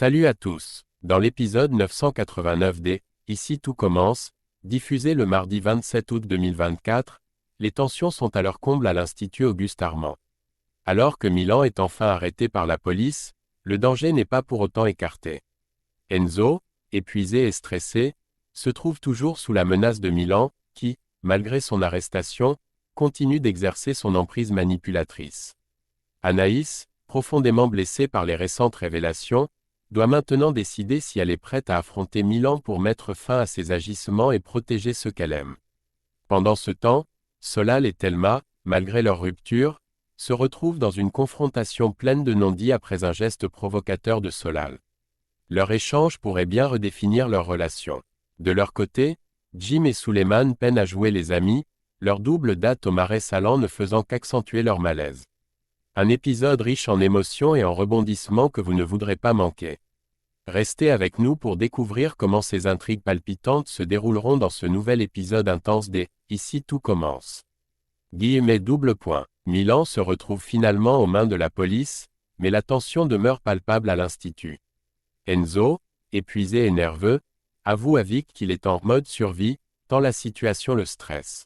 Salut à tous. Dans l'épisode 989 d Ici tout commence, diffusé le mardi 27 août 2024, les tensions sont à leur comble à l'Institut Auguste Armand. Alors que Milan est enfin arrêté par la police, le danger n'est pas pour autant écarté. Enzo, épuisé et stressé, se trouve toujours sous la menace de Milan, qui, malgré son arrestation, continue d'exercer son emprise manipulatrice. Anaïs, profondément blessée par les récentes révélations, doit maintenant décider si elle est prête à affronter Milan pour mettre fin à ses agissements et protéger ceux qu'elle aime. Pendant ce temps, Solal et Thelma, malgré leur rupture, se retrouvent dans une confrontation pleine de non-dits après un geste provocateur de Solal. Leur échange pourrait bien redéfinir leur relation. De leur côté, Jim et Suleiman peinent à jouer les amis, leur double date au Marais Salants ne faisant qu'accentuer leur malaise. Un épisode riche en émotions et en rebondissements que vous ne voudrez pas manquer. Restez avec nous pour découvrir comment ces intrigues palpitantes se dérouleront dans ce nouvel épisode intense des « Ici tout commence ». Milan se retrouve finalement aux mains de la police, mais la tension demeure palpable à l'Institut. Enzo, épuisé et nerveux, avoue à Vic qu'il est en mode survie, tant la situation le stresse.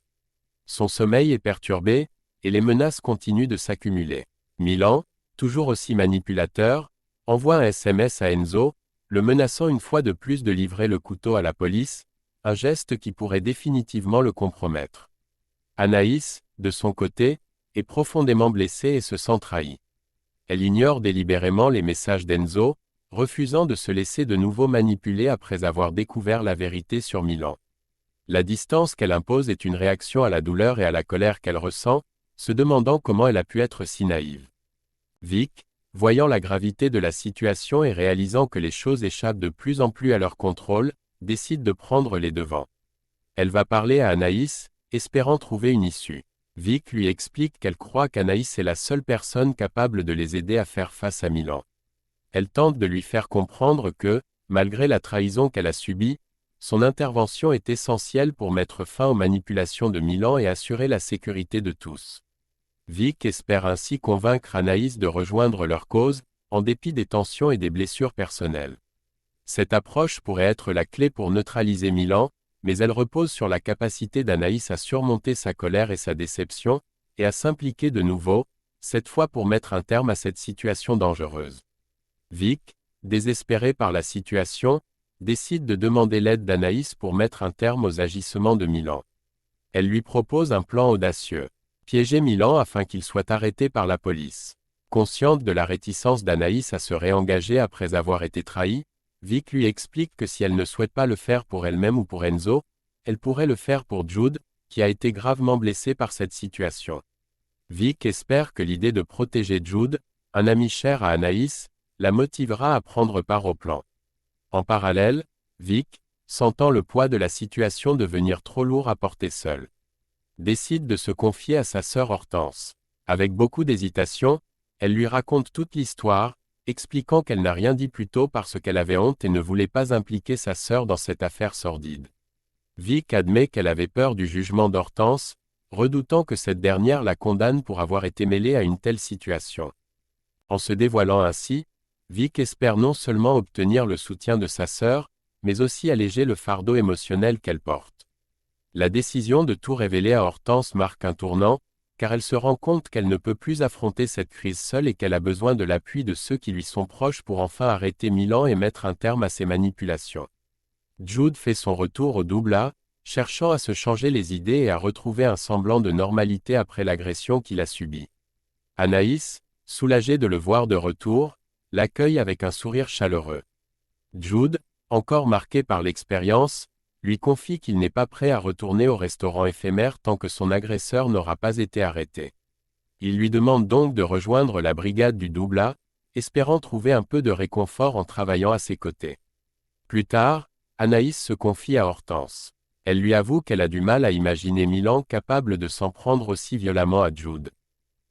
Son sommeil est perturbé, et les menaces continuent de s'accumuler. Milan, toujours aussi manipulateur, envoie un SMS à Enzo, le menaçant une fois de plus de livrer le couteau à la police, un geste qui pourrait définitivement le compromettre. Anaïs, de son côté, est profondément blessée et se sent trahie. Elle ignore délibérément les messages d'Enzo, refusant de se laisser de nouveau manipuler après avoir découvert la vérité sur Milan. La distance qu'elle impose est une réaction à la douleur et à la colère qu'elle ressent, se demandant comment elle a pu être si naïve. Vic, voyant la gravité de la situation et réalisant que les choses échappent de plus en plus à leur contrôle, décide de prendre les devants. Elle va parler à Anaïs, espérant trouver une issue. Vic lui explique qu'elle croit qu'Anaïs est la seule personne capable de les aider à faire face à Milan. Elle tente de lui faire comprendre que, malgré la trahison qu'elle a subie, son intervention est essentielle pour mettre fin aux manipulations de Milan et assurer la sécurité de tous. Vic espère ainsi convaincre Anaïs de rejoindre leur cause, en dépit des tensions et des blessures personnelles. Cette approche pourrait être la clé pour neutraliser Milan, mais elle repose sur la capacité d'Anaïs à surmonter sa colère et sa déception, et à s'impliquer de nouveau, cette fois pour mettre un terme à cette situation dangereuse. Vic, désespéré par la situation, décide de demander l'aide d'Anaïs pour mettre un terme aux agissements de Milan. Elle lui propose un plan audacieux. Piéger Milan afin qu'il soit arrêté par la police. Consciente de la réticence d'Anaïs à se réengager après avoir été trahie, Vic lui explique que si elle ne souhaite pas le faire pour elle-même ou pour Enzo, elle pourrait le faire pour Jude, qui a été gravement blessé par cette situation. Vic espère que l'idée de protéger Jude, un ami cher à Anaïs, la motivera à prendre part au plan. En parallèle, Vic, sentant le poids de la situation devenir trop lourd à porter seul, décide de se confier à sa sœur Hortense. Avec beaucoup d'hésitation, elle lui raconte toute l'histoire, expliquant qu'elle n'a rien dit plus tôt parce qu'elle avait honte et ne voulait pas impliquer sa sœur dans cette affaire sordide. Vic admet qu'elle avait peur du jugement d'Hortense, redoutant que cette dernière la condamne pour avoir été mêlée à une telle situation. En se dévoilant ainsi, Vic espère non seulement obtenir le soutien de sa sœur, mais aussi alléger le fardeau émotionnel qu'elle porte. La décision de tout révéler à Hortense marque un tournant, car elle se rend compte qu'elle ne peut plus affronter cette crise seule et qu'elle a besoin de l'appui de ceux qui lui sont proches pour enfin arrêter Milan et mettre un terme à ses manipulations. Jude fait son retour au double A, cherchant à se changer les idées et à retrouver un semblant de normalité après l'agression qu'il a subie. Anaïs, soulagée de le voir de retour, l'accueille avec un sourire chaleureux. Jude, encore marqué par l'expérience, lui confie qu'il n'est pas prêt à retourner au restaurant éphémère tant que son agresseur n'aura pas été arrêté. Il lui demande donc de rejoindre la brigade du double A, espérant trouver un peu de réconfort en travaillant à ses côtés. Plus tard, Anaïs se confie à Hortense. Elle lui avoue qu'elle a du mal à imaginer Milan capable de s'en prendre aussi violemment à Jude.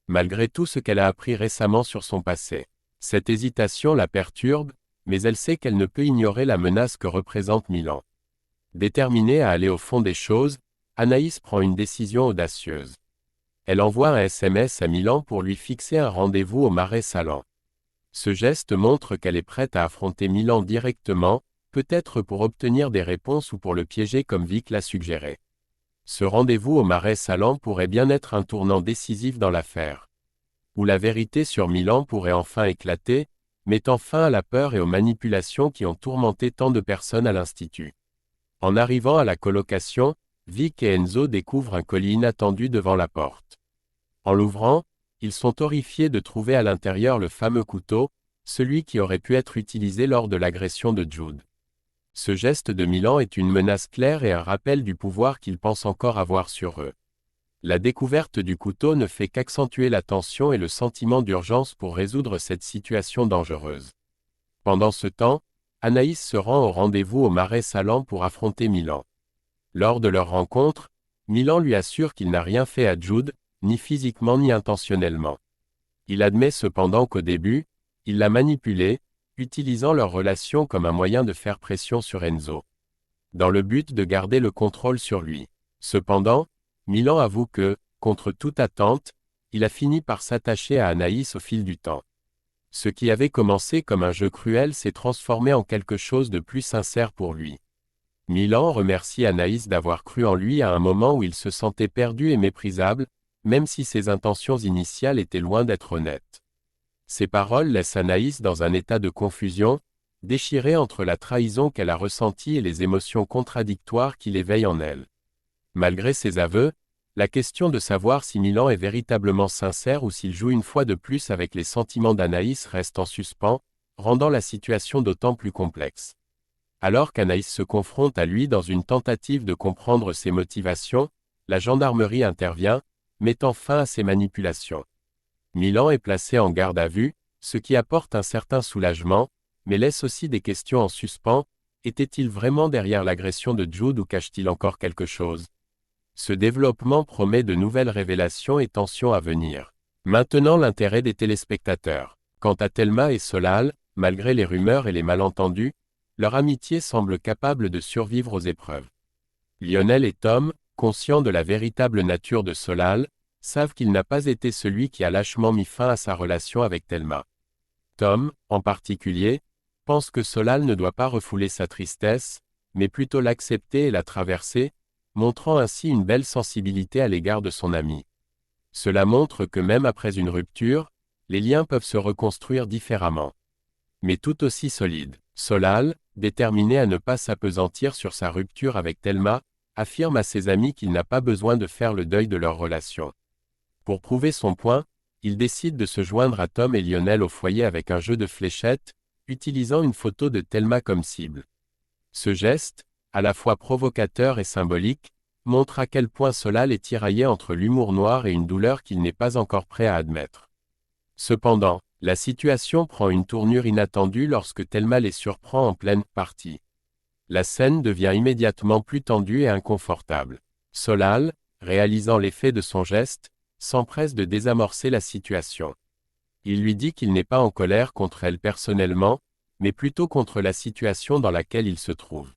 Malgré tout ce qu'elle a appris récemment sur son passé. Cette hésitation la perturbe, mais elle sait qu'elle ne peut ignorer la menace que représente Milan. Déterminée à aller au fond des choses, Anaïs prend une décision audacieuse. Elle envoie un SMS à Milan pour lui fixer un rendez-vous au Marais Salants. Ce geste montre qu'elle est prête à affronter Milan directement, peut-être pour obtenir des réponses ou pour le piéger comme Vic l'a suggéré. Ce rendez-vous au Marais Salant pourrait bien être un tournant décisif dans l'affaire. Où la vérité sur Milan pourrait enfin éclater, mettant fin à la peur et aux manipulations qui ont tourmenté tant de personnes à l'Institut. En arrivant à la colocation, Vic et Enzo découvrent un colis inattendu devant la porte. En l'ouvrant, ils sont horrifiés de trouver à l'intérieur le fameux couteau, celui qui aurait pu être utilisé lors de l'agression de Jude. Ce geste de Milan est une menace claire et un rappel du pouvoir qu'il pense encore avoir sur eux. La découverte du couteau ne fait qu'accentuer la tension et le sentiment d'urgence pour résoudre cette situation dangereuse. Pendant ce temps, Anaïs se rend au rendez-vous au Marais Salant pour affronter Milan. Lors de leur rencontre, Milan lui assure qu'il n'a rien fait à Jude, ni physiquement ni intentionnellement. Il admet cependant qu'au début, il l'a manipulée, utilisant leur relation comme un moyen de faire pression sur Enzo. Dans le but de garder le contrôle sur lui. Cependant, Milan avoue que, contre toute attente, il a fini par s'attacher à Anaïs au fil du temps. Ce qui avait commencé comme un jeu cruel s'est transformé en quelque chose de plus sincère pour lui. Milan remercie Anaïs d'avoir cru en lui à un moment où il se sentait perdu et méprisable, même si ses intentions initiales étaient loin d'être honnêtes. Ces paroles laissent Anaïs dans un état de confusion, déchirée entre la trahison qu'elle a ressentie et les émotions contradictoires qui l'éveillent en elle. Malgré ses aveux, la question de savoir si Milan est véritablement sincère ou s'il joue une fois de plus avec les sentiments d'Anaïs reste en suspens, rendant la situation d'autant plus complexe. Alors qu'Anaïs se confronte à lui dans une tentative de comprendre ses motivations, la gendarmerie intervient, mettant fin à ses manipulations. Milan est placé en garde à vue, ce qui apporte un certain soulagement, mais laisse aussi des questions en suspens. Était-il vraiment derrière l'agression de Jude ou cache-t-il encore quelque chose? Ce développement promet de nouvelles révélations et tensions à venir. Maintenant l'intérêt des téléspectateurs. Quant à Thelma et Solal, malgré les rumeurs et les malentendus, leur amitié semble capable de survivre aux épreuves. Lionel et Tom, conscients de la véritable nature de Solal, savent qu'il n'a pas été celui qui a lâchement mis fin à sa relation avec Thelma. Tom, en particulier, pense que Solal ne doit pas refouler sa tristesse, mais plutôt l'accepter et la traverser, montrant ainsi une belle sensibilité à l'égard de son ami. Cela montre que même après une rupture, les liens peuvent se reconstruire différemment. Mais tout aussi solides. Solal, déterminé à ne pas s'appesantir sur sa rupture avec Thelma, affirme à ses amis qu'il n'a pas besoin de faire le deuil de leur relation. Pour prouver son point, il décide de se joindre à Tom et Lionel au foyer avec un jeu de fléchettes, utilisant une photo de Thelma comme cible. Ce geste, à la fois provocateur et symbolique, montre à quel point Solal est tiraillé entre l'humour noir et une douleur qu'il n'est pas encore prêt à admettre. Cependant, la situation prend une tournure inattendue lorsque Thelma les surprend en pleine partie. La scène devient immédiatement plus tendue et inconfortable. Solal, réalisant l'effet de son geste, s'empresse de désamorcer la situation. Il lui dit qu'il n'est pas en colère contre elle personnellement, mais plutôt contre la situation dans laquelle il se trouve.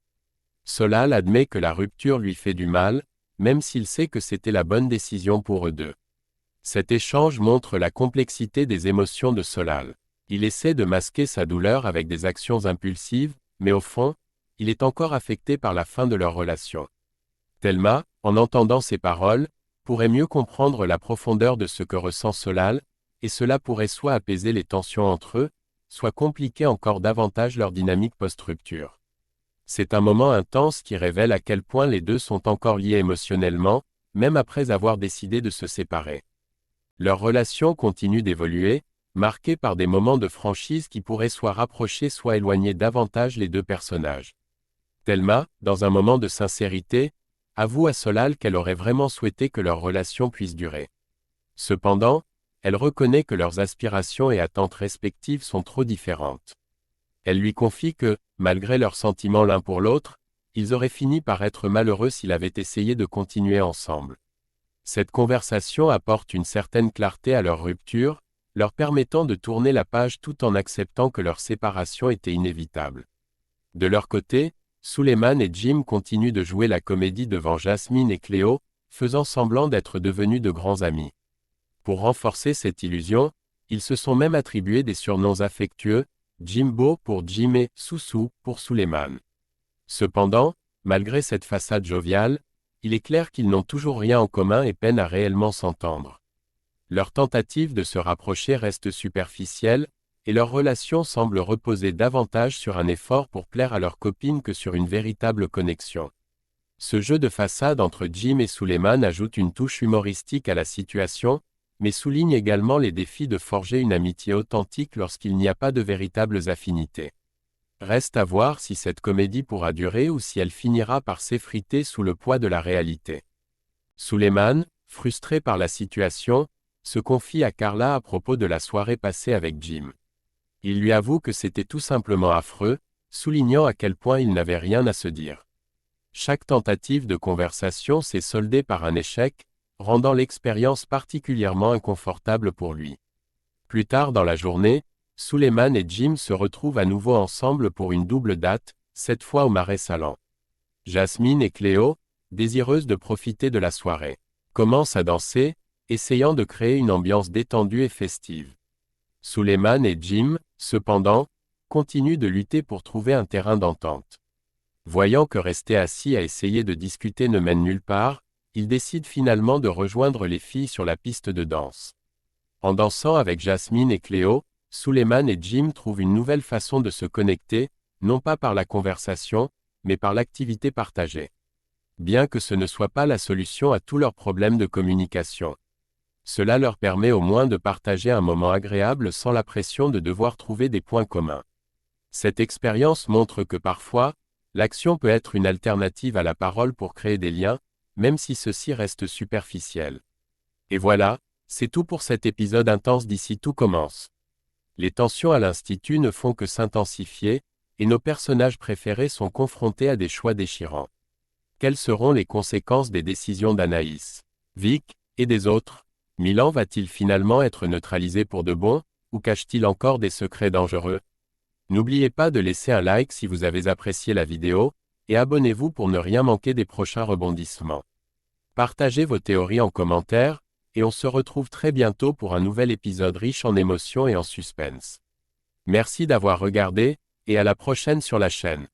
Solal admet que la rupture lui fait du mal, même s'il sait que c'était la bonne décision pour eux deux. Cet échange montre la complexité des émotions de Solal. Il essaie de masquer sa douleur avec des actions impulsives, mais au fond, il est encore affecté par la fin de leur relation. Thelma, en entendant ces paroles, pourrait mieux comprendre la profondeur de ce que ressent Solal, et cela pourrait soit apaiser les tensions entre eux, soit compliquer encore davantage leur dynamique post-rupture. C'est un moment intense qui révèle à quel point les deux sont encore liés émotionnellement, même après avoir décidé de se séparer. Leur relation continue d'évoluer, marquée par des moments de franchise qui pourraient soit rapprocher soit éloigner davantage les deux personnages. Thelma, dans un moment de sincérité, avoue à Solal qu'elle aurait vraiment souhaité que leur relation puisse durer. Cependant, elle reconnaît que leurs aspirations et attentes respectives sont trop différentes. Elle lui confie que, malgré leurs sentiments l'un pour l'autre, ils auraient fini par être malheureux s'ils avaient essayé de continuer ensemble. Cette conversation apporte une certaine clarté à leur rupture, leur permettant de tourner la page tout en acceptant que leur séparation était inévitable. De leur côté, Suleiman et Jim continuent de jouer la comédie devant Jasmine et Cléo, faisant semblant d'être devenus de grands amis. Pour renforcer cette illusion, Ils se sont même attribués des surnoms affectueux, Jimbo pour Jim et Soussou pour Suleiman. Cependant, malgré cette façade joviale, il est clair qu'ils n'ont toujours rien en commun et peinent à réellement s'entendre. Leur tentative de se rapprocher reste superficielle, et leur relation semble reposer davantage sur un effort pour plaire à leur copine que sur une véritable connexion. Ce jeu de façade entre Jim et Suleiman ajoute une touche humoristique à la situation, mais souligne également les défis de forger une amitié authentique lorsqu'il n'y a pas de véritables affinités. Reste à voir si cette comédie pourra durer ou si elle finira par s'effriter sous le poids de la réalité. Suleiman, frustré par la situation, se confie à Carla à propos de la soirée passée avec Jim. Il lui avoue que c'était tout simplement affreux, soulignant à quel point il n'avait rien à se dire. Chaque tentative de conversation s'est soldée par un échec, rendant l'expérience particulièrement inconfortable pour lui. Plus tard dans la journée, Suleiman et Jim se retrouvent à nouveau ensemble pour une double date, cette fois au Marais Salants. Jasmine et Cléo, désireuses de profiter de la soirée, commencent à danser, essayant de créer une ambiance détendue et festive. Suleiman et Jim, cependant, continuent de lutter pour trouver un terrain d'entente. Voyant que rester assis à essayer de discuter ne mène nulle part, ils décident finalement de rejoindre les filles sur la piste de danse. En dansant avec Jasmine et Cléo, Suleiman et Jim trouvent une nouvelle façon de se connecter, non pas par la conversation, mais par l'activité partagée. Bien que ce ne soit pas la solution à tous leurs problèmes de communication. Cela leur permet au moins de partager un moment agréable sans la pression de devoir trouver des points communs. Cette expérience montre que parfois, l'action peut être une alternative à la parole pour créer des liens, même si ceux-ci restent superficiels. Et voilà, c'est tout pour cet épisode intense d'ici tout commence. Les tensions à l'Institut ne font que s'intensifier, et nos personnages préférés sont confrontés à des choix déchirants. Quelles seront les conséquences des décisions d'Anaïs, Vic, et des autres? Milan va-t-il finalement être neutralisé pour de bon, ou cache-t-il encore des secrets dangereux? N'oubliez pas de laisser un like si vous avez apprécié la vidéo, et abonnez-vous pour ne rien manquer des prochains rebondissements. Partagez vos théories en commentaire, et on se retrouve très bientôt pour un nouvel épisode riche en émotions et en suspense. Merci d'avoir regardé, et à la prochaine sur la chaîne.